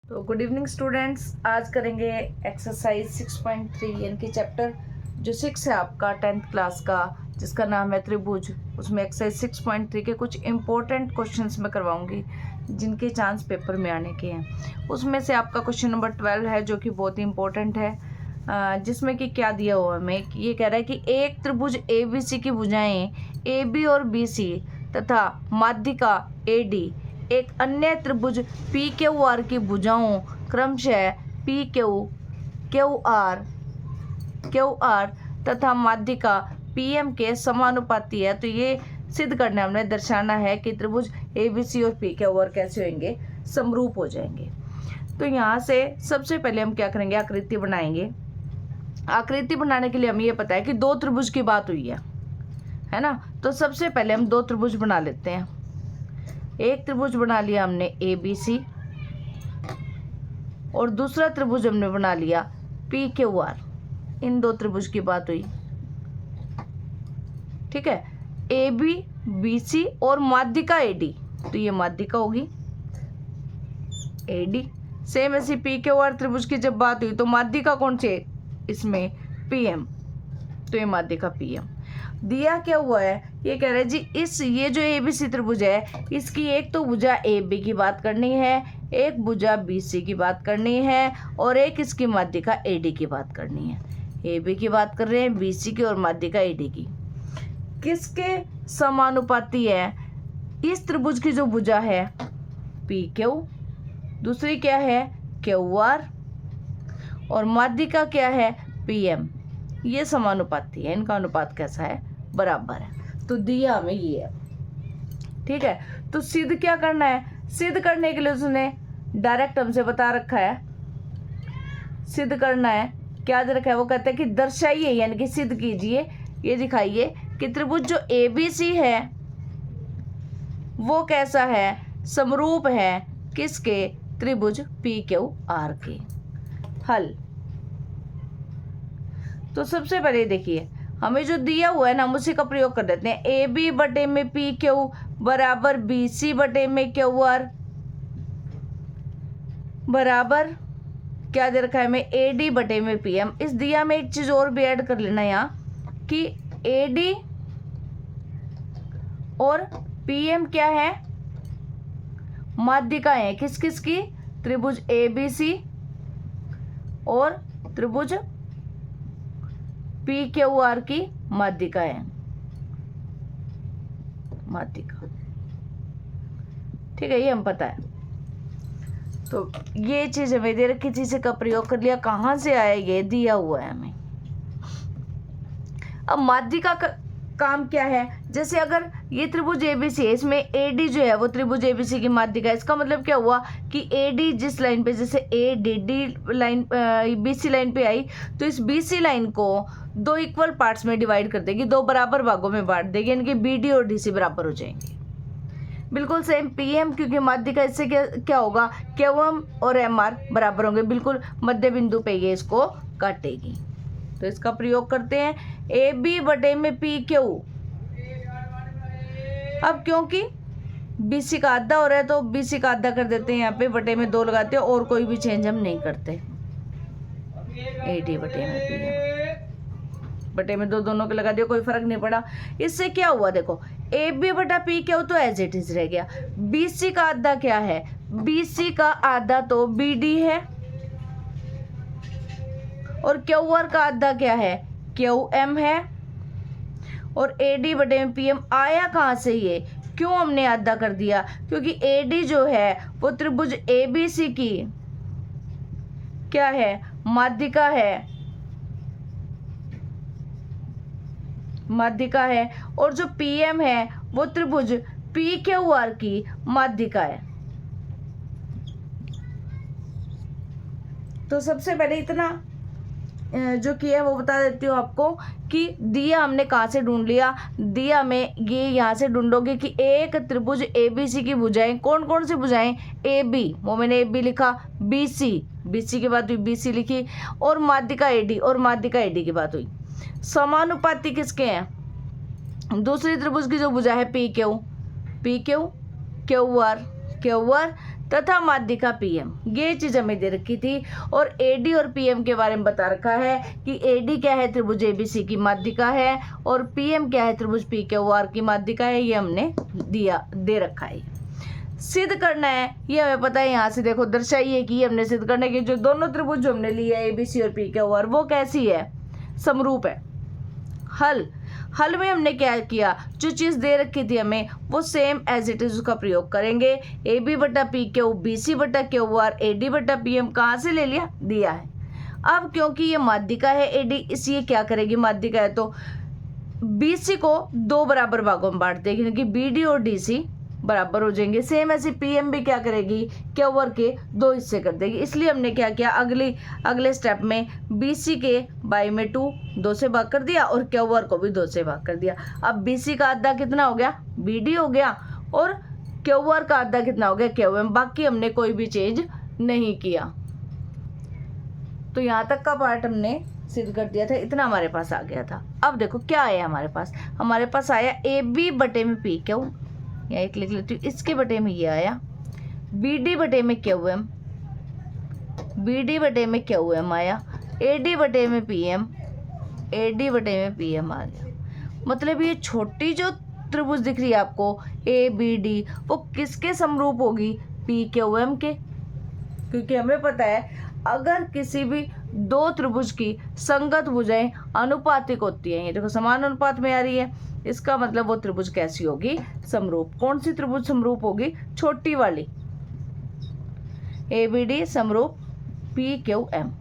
तो good evening students, आज करेंगे एक्सरसाइज 6.3 यानी कि चैप्टर जो 6 है आपका 10th क्लास का, जिसका नाम है त्रिभुज। उसमें एक्सरसाइज 6.3 के कुछ इंपॉर्टेंट क्वेश्चंस मैं करवाऊंगी जिनके चांस पेपर में आने के हैं। उसमें से आपका क्वेश्चन नंबर 12 है जो कि बहुत ही इंपॉर्टेंट है, जिसमें कि क्या दिया हुआ है हमें, ये कह रहा है कि एक त्रिभुज ABC की भुजाएं AB और BC तथा माध्यिका AD एक अन्य त्रिभुज PQR की भुजाओं क्रमशः QR तथा माध्यिका PM के समानुपाती है। तो ये सिद्ध करना हमने दर्शाना है कि त्रिभुज ABC और PQR कैसे होंगे, समरूप हो जाएंगे। तो यहाँ से सबसे पहले हम क्या करेंगे, आकृति बनाएंगे। आकृति बनाने के लिए हमें ये पता है कि दो त्रिभुज की बात हुई है ना। तो सबसे पहले हम दो त्रिभुज बना लेते हैं। एक त्रिभुज बना लिया हमने ABC और दूसरा त्रिभुज हमने बना लिया PQR। इन दो त्रिभुज की बात हुई, ठीक है। AB BC और माध्यिका AD, तो ये माध्यिका होगी AD। सेम ऐसी PQR त्रिभुज की जब बात हुई तो माध्यिका कौन सी है इसमें, PM, तो ये माध्यिका PM। दिया क्या हुआ है, ये कह रहे हैं जी ये जो ABC त्रिभुज है इसकी एक तो भुजा AB की बात करनी है, एक भुजा BC की बात करनी है और एक इसकी माध्यिका AD की बात करनी है। AB की बात कर रहे हैं, BC की और माध्यिका AD की। किसके समानुपाती है, इस त्रिभुज की जो भुजा है PQ, दूसरी क्या है QR और माध्यिका क्या है PM। ये समानुपाती है, इनका अनुपात कैसा है, बराबर है। तो दिया हमें ये है, ठीक है। तो सिद्ध क्या करना है, सिद्ध करने के लिए उसने डायरेक्ट हमसे बता रखा है। सिद्ध करना है, क्या दे रखा है, वो कहते हैं कि दर्शाइए यानी कि सिद्ध कीजिए, ये दिखाइए कि त्रिभुज जो ABC है वो कैसा है, समरूप है किसके, त्रिभुज PQR के। हल। तो सबसे पहले देखिए हमें जो दिया हुआ है ना, हम उसी का प्रयोग कर देते हैं। AB बटे में PQ बराबर BC बटे में QR बराबर क्या दे रखा है हमें, AD बटे में PM। इस दिया में एक चीज और भी ऐड कर लेना यहाँ कि AD और PM क्या है, माध्यिका है किस किस की, त्रिभुज ABC और त्रिभुज PQR की माध्यिका है, माध्यिका, ठीक है, ये हम पता है। तो ये चीज हमें दे रखी, चीज का प्रयोग कर लिया, कहाँ से आया, ये दिया हुआ है हमें। अब माध्यिका का काम क्या है, जैसे अगर ये त्रिभुज ABC है, इसमें AD जो है वो त्रिभुज ABC की माध्यिका है। इसका मतलब क्या हुआ कि AD जिस लाइन पे, जैसे ADD लाइन BC लाइन पे आई, तो इस BC लाइन को दो इक्वल पार्ट्स में डिवाइड कर देगी, दो बराबर भागों में बांट देगी, यानी कि BD और DC बराबर हो जाएंगे। बिल्कुल सेम PM, क्योंकि माध्यिका इससे क्या होगा, QM और MR बराबर होंगे, बिल्कुल मध्य बिंदु पे ये इसको काटेगी। तो इसका प्रयोग करते हैं, AB बटे में PQ। अब क्योंकि BC का आधा हो रहा है तो BC का आधा कर देते हैं, यहाँ पे बटे में 2 लगाते हैं और कोई भी चेंज हम नहीं करते। AD बटे में PM, बटे में 2 दोनों के लगा दिया, कोई फर्क नहीं पड़ा। इससे क्या हुआ, देखो AB बटा PQ तो एज इट इज रह गया। BC का आधा क्या है, BC का आधा तो BD है और QR का आधा क्या है, QM है। और AD बटे में PM आया कहाँ से, ये क्यों हमने आधा कर दिया, क्योंकि AD जो है वो त्रिभुज ABC की क्या है, माध्यिका है, माध्यिका है। और जो PM है वो त्रिभुज PQR की माध्यिका है। तो सबसे पहले इतना जो किया है वो बता देती हूँ आपको कि दिया हमने कहाँ से ढूंढ लिया। दिया में ये यहाँ से ढूंढोगे कि एक त्रिभुज ABC की भुजाएं, कौन कौन सी भुजाएं, AB, वो मैंने AB लिखा, BC की बात हुई BC लिखी, और माध्यिका AD, और माध्यिका AD की बात हुई। समानुपाती किसके हैं, दूसरी त्रिभुज की जो भुजा है PQ, QR तथा माध्यिका पीएम, ये चीज हमें दे रखी थी। और एडी और पीएम के बारे में बता रखा है कि एडी क्या है, त्रिभुज एबीसी की माध्यिका है, और पीएम क्या है, त्रिभुज पीक्यूआर की माध्यिका है। ये हमने दे रखा है। सिद्ध करना है, ये हमें पता है, यहाँ से देखो दर्शाइए कि हमने सिद्ध करना है कि जो दोनों त्रिभुज जो हमने लिए एबीसी और पीक्यूआर वो कैसी है, समरूप है। हल में हमने क्या किया, जो चीज़ दे रखी थी हमें वो सेम एज इट इज उसका प्रयोग करेंगे। ए बी बटा पी क्यू, बी सी बटा क्यू आर, ए डी बटा पी एम कहाँ से ले लिया, दिया है। अब क्योंकि ये माध्यिका है ए डी, इसलिए क्या करेगी, माध्यिका है तो बी सी को 2 बराबर भागों में बांट देगी, क्योंकि बी डी और डी सी बराबर हो जाएंगे। सेम ऐसे पीएम भी क्या करेगी, क्यू आर के 2 हिस्से कर देगी। इसलिए हमने क्या किया, अगले स्टेप में बीसी के बाई में 2 से भाग कर दिया, और क्यू आर को भी 2 से भाग कर दिया। अब बीसी का आधा कितना हो गया, बीडी हो गया, और क्यू आर का आधा कितना हो गया, क्यू एम। बाकी हमने कोई भी चेंज नहीं किया। तो यहाँ तक का पार्ट हमने सिद्ध कर दिया था, इतना हमारे पास आ गया था। अब देखो क्या आया हमारे पास आया ए बी बटे में पी क्यू, या एक लिख लेती हूँ, इसके बटे में ये आया, बी डी बटे में क्यू एम, बी डी बटे में क्यू एम आया, ए डी बटे में पी एम, ए डी बटे में पी एम आ गया। मतलब ये छोटी जो त्रिभुज दिख रही है आपको ए बी डी, वो किसके समरूप होगी, पी क्यू एम के। क्योंकि हमें पता है अगर किसी भी 2 त्रिभुज की संगत भुजाएं अनुपातिक होती हैं, ये देखो समान अनुपात में आ रही है, इसका मतलब वो त्रिभुज कैसी होगी, समरूप। कौन सी त्रिभुज समरूप होगी, छोटी वाली, ए बी डी समरूप पी क्यू एम।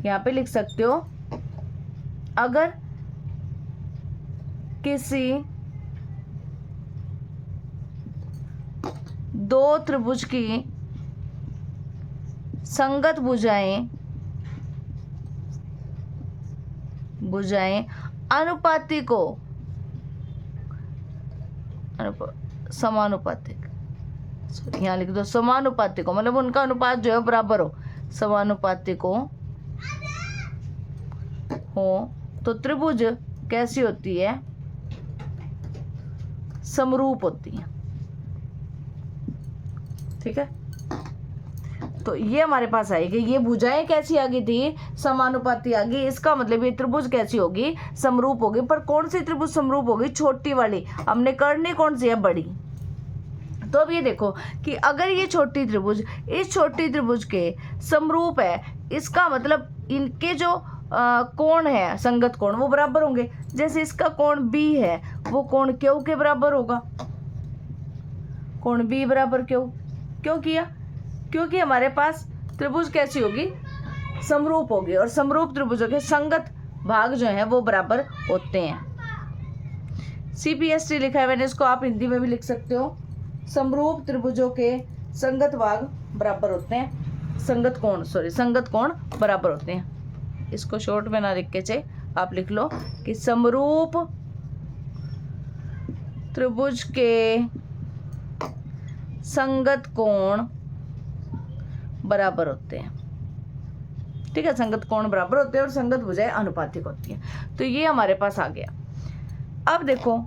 यहाँ पे लिख सकते हो, अगर किसी 2 त्रिभुज की संगत भुजाएं अनुपातिक हो, समानुपातिक, यहाँ लिख दो समानुपातिक हो, मतलब उनका अनुपात जो है बराबर हो, समानुपातिक हो तो त्रिभुज कैसी होती है, समरूप होती है। ठीक है, तो ये हमारे पास आएगी, ये भुजाएं कैसी आ गई थी, समानुपाती आ गई। इसका मतलब ये त्रिभुज कैसी होगी, समरूप होगी। पर कौन सी त्रिभुज समरूप होगी, छोटी वाली। हमने करनी कौन सी है, बड़ी। तो अब ये देखो कि अगर ये छोटी त्रिभुज इस छोटी त्रिभुज के समरूप है, इसका मतलब इनके जो कोण है, संगत कोण, वो बराबर होंगे। जैसे इसका कोण बी है, वो कोण क्यू के बराबर होगा, कोण बी बराबर क्यू। क्यों किया, क्योंकि हमारे पास त्रिभुज कैसी होगी, समरूप होगी, और समरूप त्रिभुजों के संगत भाग जो हैं वो बराबर होते हैं। CPST लिखा है मैंने, इसको आप हिंदी में भी लिख सकते हो। समरूप त्रिभुजों के संगत भाग बराबर होते हैं, संगत कोण बराबर होते हैं। इसको शॉर्ट में ना लिख के चाहिए, आप लिख लो कि समरूप त्रिभुज के संगत कोण बराबर होते हैं। ठीक है, संगत कोण बराबर होते हैं और संगत भुजाएं अनुपातिक होती हैं। तो ये हमारे पास आ गया। अब देखो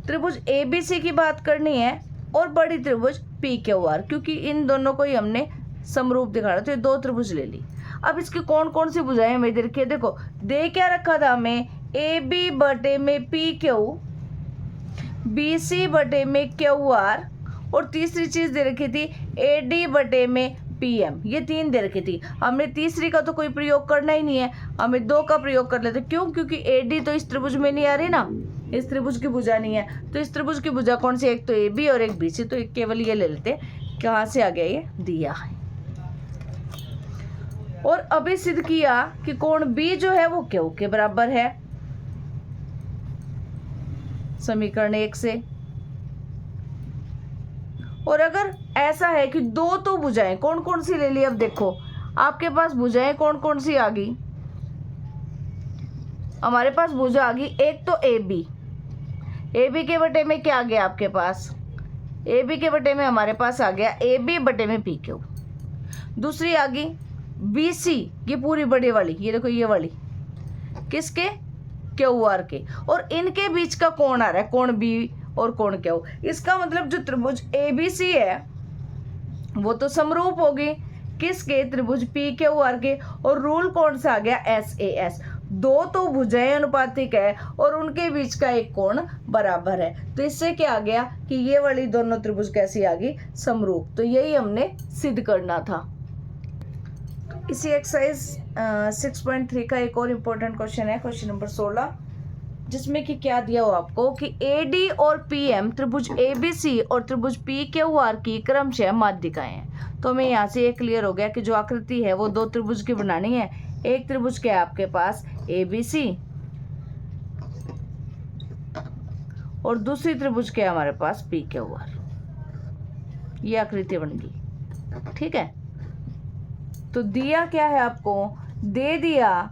त्रिभुज ABC की बात करनी है और बड़ी त्रिभुज PQR, क्योंकि इन दोनों को ही हमने समरूप दिखाना, तो ये 2 त्रिभुज ले ली। अब इसकी कौन कौन सी भुजाएं हमें दे रखी है, देखो दे क्या रखा था हमें, AB बटे में PQ, BC बटे में QR, और तीसरी चीज दे रखी थी AD बटे में PM। ये 3 दे रखी थी। हमने तीसरी का तो कोई प्रयोग करना ही नहीं है, हमें 2 का प्रयोग कर लेते। क्यों, क्योंकि AD तो इस त्रिभुज में नहीं आ रही ना, इस त्रिभुज की भुजा नहीं है। तो इस त्रिभुज की भुजा कौन सी, एक तो AB और एक BC, तो केवल ये ले लेते। कहाँ से आ गया, ये दिया है। और अभी सिद्ध किया कि कोण B जो है वो Q के बराबर है, समीकरण 1 से। और अगर ऐसा है कि 2 तो भुजाएं कौन कौन सी ले ली, अब देखो आपके पास भुजाएं कौन कौन सी आ गई, हमारे पास भुजा आ गई एक तो AB के बटे में क्या आ गया आपके पास, AB के बटे में हमारे पास आ गया AB बटे में PQ। दूसरी आ गई BC, ये पूरी बड़ी वाली, ये देखो ये वाली, किसके, QR के, और इनके बीच का कोण आ रहा है, कोण B और कोण Q। इसका मतलब जो त्रिभुज ABC है वो तो समरूप होगी किसके, त्रिभुज पी क्यू आर के। और रूल कौन सा आ गया, एस ए एस। दो तो भुजाएं अनुपातिक है और उनके बीच का एक कोण बराबर है, तो इससे क्या आ गया कि ये वाली दोनों त्रिभुज कैसी आ गई, समरूप। तो यही हमने सिद्ध करना था। इसी एक्सरसाइज 6.3 का एक और इम्पोर्टेंट क्वेश्चन है, क्वेश्चन नंबर 16, जिसमें कि क्या दिया हो आपको कि AD और PM त्रिभुज ABC और त्रिभुज PQR की क्रमशः माध्यिकाएं हैं। तो हमें यहाँ से ये क्लियर हो गया कि जो आकृति है वो दो त्रिभुज की बनानी है। एक त्रिभुज क्या है आपके पास, ABC, और दूसरी त्रिभुज क्या है हमारे पास, PQR। ये आकृति बन गई, ठीक है। तो दिया क्या है आपको, दे दिया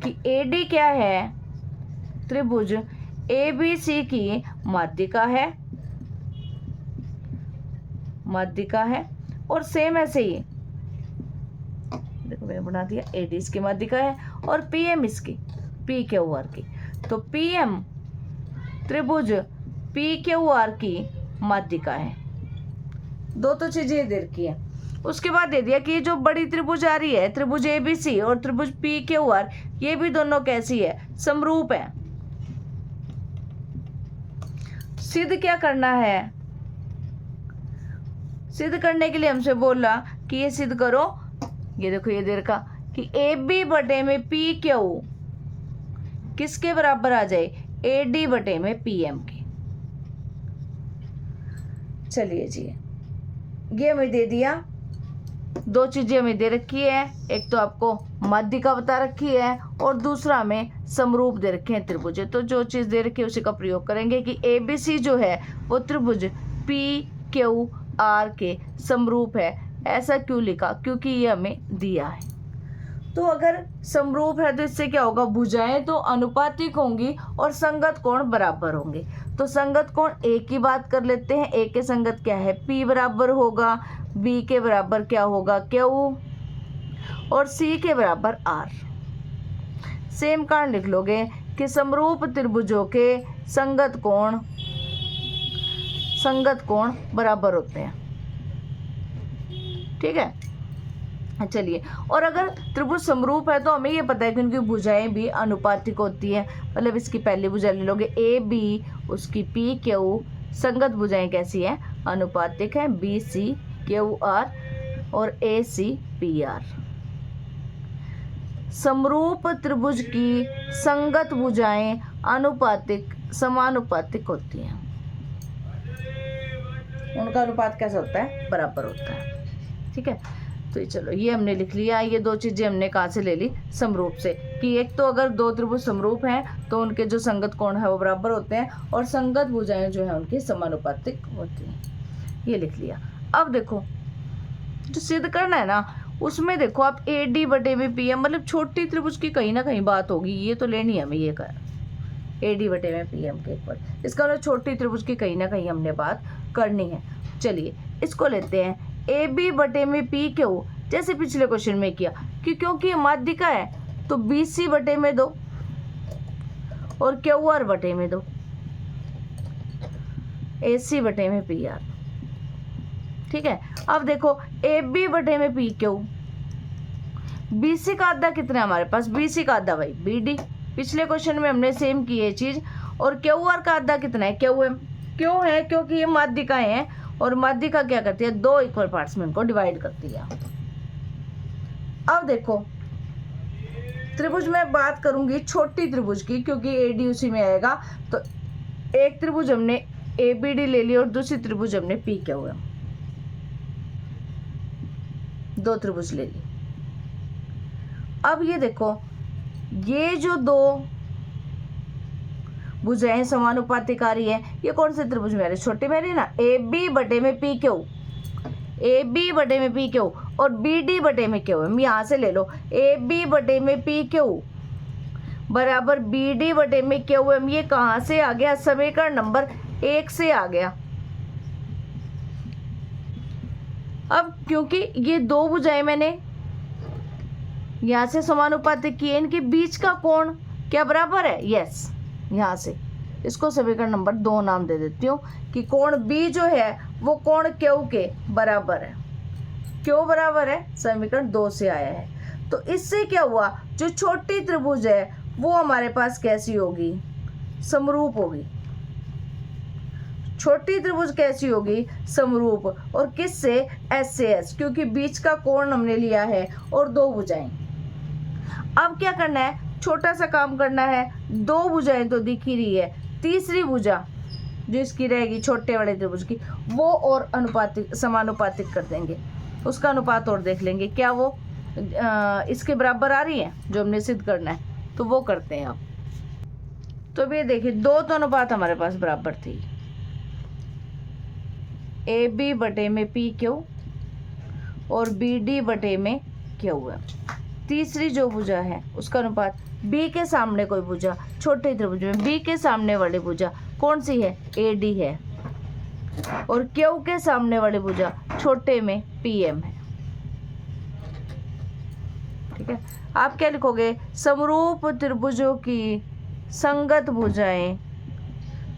कि AD क्या है, त्रिभुज ABC की माध्यिका है, और सेम ऐसे ही देखो मैंने बना दिया, AD इसकी माध्यिका है और PM इसकी, PQR की। तो PM त्रिभुज PQR की माध्यिका है। दो तो चीजें दे रखी है। उसके बाद दे दिया कि जो बड़ी त्रिभुज आ रही है, त्रिभुज ABC और त्रिभुज PQR, ये भी दोनों कैसी है, समरूप है। सिद्ध क्या करना है, सिद्ध करने के लिए हमसे बोला कि ये सिद्ध करो, ये देखो ये दे रखा कि AB बटे में PQ किसके बराबर आ जाए, AD बटे में PM के। चलिए जी, ये हमें दे दिया, दो चीजें हमें दे रखी है, एक तो आपको माध्यिका बता रखी है और दूसरा हमें समरूप दे रखे हैं त्रिभुज। तो जो चीज दे रखी है उसी का प्रयोग करेंगे कि ABC जो है वो त्रिभुज PQR के समरूप है। ऐसा क्यों लिखा, क्योंकि ये हमें दिया है। तो अगर समरूप है तो इससे क्या होगा, भुजाएं तो अनुपातिक होंगी और संगत कोण बराबर होंगे। तो संगत कोण A की बात कर लेते हैं। A के संगत क्या है, P बराबर होगा, B के बराबर क्या होगा, Q, और C के बराबर R। सेम कारण लिख लोगे कि समरूप त्रिभुजों के संगत कोण बराबर होते हैं, ठीक है। चलिए, और अगर त्रिभुज समरूप है तो हमें ये पता है कि उनकी भुजाएं भी अनुपातिक होती है। मतलब इसकी पहली भुजा ले लोगे AB, उसकी PQ, संगत भुजाएं कैसी है, अनुपातिक है, BC QR और AC PR। समरूप त्रिभुज की संगत भुजाएं समानुपातिक होती हैं। उनका अनुपात कैसा होता है, बराबर होता है, ठीक है। तो चलो ये हमने लिख लिया। ये दो चीजें हमने कहाँ से ले ली, समरूप से, कि एक तो अगर दो त्रिभुज समरूप हैं तो उनके जो संगत कोण है वो बराबर होते हैं और संगत भुजाएं जो है उनकी समानुपातिक होती हैं। ये लिख लिया। अब देखो जो सिद्ध करना है ना, उसमें देखो आप AD बटे में PM, मतलब छोटी त्रिभुज की कहीं ना कहीं बात होगी, ये तो लेनी है हमें, ये कर AD बटे में PM के ऊपर, इसका मतलब छोटी त्रिभुज की कहीं ना कहीं हमने बात करनी है। चलिए इसको लेते हैं AB बटे में PQ, जैसे पिछले क्वेश्चन में किया कि क्योंकि ये माध्यिका है तो BC बटे में 2 और QR बटे में 2, AC बटे में PR, ठीक है। अब देखो AB बटे में PQ, BC का आधा कितना है हमारे पास, BC का आधा भाई BD, पिछले क्वेश्चन में हमने सेम की ये चीज। और QR का आधा कितना है, QM। क्यों है, क्योंकि ये माध्यिकाएं हैं और माध्यिका क्या करती है, दो इक्वल पार्ट्स में इनको डिवाइड करती है। अब देखो त्रिभुज में बात करूंगी छोटी त्रिभुज की, क्योंकि AD उसी में आएगा। तो एक त्रिभुज हमने ABD ले ली और दूसरी त्रिभुज हमने PQM, दो त्रिभुज ले ली। अब ये देखो ये जो दो भुजाएं समानुपातिक आ रही है, ये कौन से त्रिभुज में आ रही है, छोटे में आ रही है ना, AB बटे में PQ, AB बटे में PQ और BD बटे में QM। यहाँ से ले लो AB बटे में PQ बराबर BD बटे में QM। ये कहाँ से आ गया, समीकरण नंबर 1 से आ गया। अब क्योंकि ये दो भुजाएं मैंने यहाँ से समानुपातिक किए, इनके बीच का कोण क्या बराबर है, यस। यहाँ से इसको समीकरण नंबर 2 नाम दे देती हूँ कि कोण B जो है वो कोण क्यू के बराबर है। क्यों बराबर है? समीकरण 2 से आया है। तो इससे क्या हुआ, जो छोटी त्रिभुज है वो हमारे पास कैसी होगी? समरूप होगी। छोटी त्रिभुज कैसी होगी? समरूप। और किससे? एस से एस, क्योंकि बीच का कोण हमने लिया है और 2 भुजाएं। अब क्या करना है? छोटा सा काम करना है। 2 भुजाएं तो दिख ही रही है, तीसरी भुजा जो इसकी रहेगी छोटे वाले त्रिभुज की, वो और अनुपातिक समानुपातिक कर देंगे। उसका अनुपात और देख लेंगे, क्या वो इसके बराबर आ रही है जो हमने सिद्ध करना है, तो वो करते हैं अब। तो अब ये देखिए, 2 तो अनुपात हमारे पास बराबर थी, ए बी बटे में पी क्यू और बी डी बटे में क्यू है। तीसरी जो भुजा है उसका अनुपात, बी के सामने कोई भुजा छोटे त्रिभुज में, बी के सामने वाली भुजा कौन सी है? ए डी है। और क्यू के सामने वाली भुजा छोटे में पी एम है। ठीक है, आप क्या लिखोगे? समरूप त्रिभुजों की संगत भुजाएं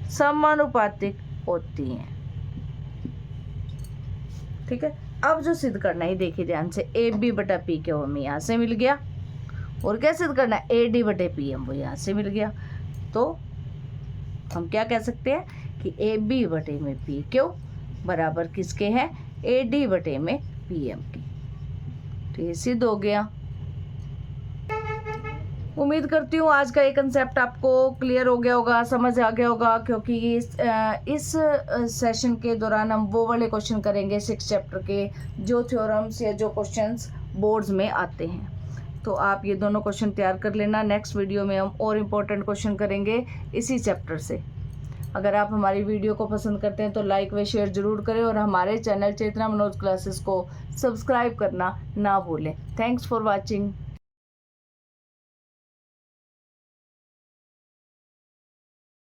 समानुपातिक होती हैं। ठीक है, अब जो सिद्ध करना है देखिए ध्यान से, ए बी बटा पी क्यू हमें यहाँ से मिल गया, और क्या सिद्ध करना है? ए डी बटे पी एम वो यहाँ से मिल गया। तो हम क्या कह सकते हैं कि ए बी बटे में पी क्यू बराबर किसके हैं? ए डी बटे में पी एम की। तो ये सिद्ध हो गया। उम्मीद करती हूँ आज का ये कंसेप्ट आपको क्लियर हो गया होगा, समझ आ गया होगा, क्योंकि इस सेशन के दौरान हम वो वाले क्वेश्चन करेंगे 6 चैप्टर के, जो थ्योरम्स या जो क्वेश्चंस बोर्ड्स में आते हैं। तो आप ये दोनों क्वेश्चन तैयार कर लेना। नेक्स्ट वीडियो में हम और इम्पोर्टेंट क्वेश्चन करेंगे इसी चैप्टर से। अगर आप हमारी वीडियो को पसंद करते हैं तो लाइक व शेयर जरूर करें, और हमारे चैनल चेतना मनोज क्लासेस को सब्सक्राइब करना ना भूलें। Thanks for watching.